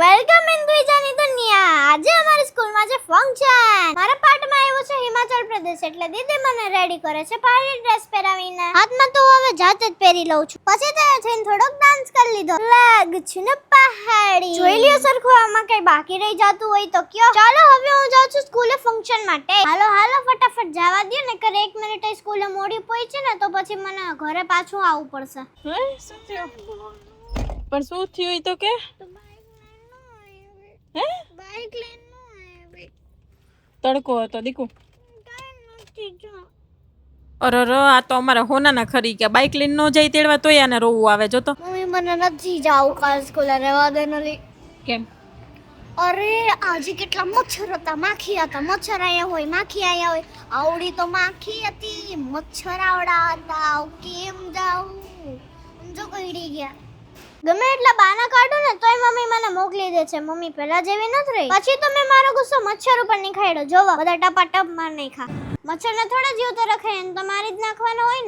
Welcome in દ્વિજાની દુનિયા. આજે અમારી સ્કૂલમાં છે ફંક્શન. મારા પાર્ટમાં આવ્યો છે હિમાચલ પ્રદેશ, એટલે દીદી મને રેડી કરે છે પાર્ટી ડ્રેસ પહેરાવીને. હાથમાં તો હવે જાતે જ પહેરી લઉં છું. પછી તૈયાર થઈને થોડોક ડાન્સ કરી લીધો. લાગ છું ને પહાડી. જોઈ લ્યો સરખું, આમાં કઈ બાકી રહી જાતું હોય તો કયો. ચાલો હવે હું જાઉં છું સ્કૂલે ફંક્શન માટે. હાલો હાલો ફટાફટ જવા દો ને, કરે 1 મિનિટ સ્કૂલે મોડી પહોંચી ને તો પછી મને ઘરે પાછું આવવું પડશે. શું થયું? પણ શું થયું તો કે હે બાઈક લઈને આવી. તડકો હતો દીકુ. અરે આ તો અમારા હોનાના ખરી ગયા. બાઈક લઈને ન જાય તેડવા તોય આને રોવું આવે. જો તો મમ્મી મને નથી જાવું કાલ સ્કૂલે, રહેવા દે નલી. કેમ? અરે આજે કેટલા મચ્છર હતા, માખી હતા. મચ્છર આયા હોય, માખી આયા હોય. આવડી તો માખી હતી, મચ્છર આવડા હતા. કેમ જાવું? જો કઈડી ગયા. ગમે એટલા બાના કાઢો ને તોય મમ્મી મને મોકલી દે છે. મમ્મી પહેલા જેવી નથી રહી. પછી તો મેં મારો ગુસ્સો મચ્છર ઉપર નીખાડ્યો. જોવા બધા ટપા ટપ માર નાખ્યા. મચ્છરને થોડા જીવ તો રખાય, એને તો મારી જ નાખવાનો હોય ને.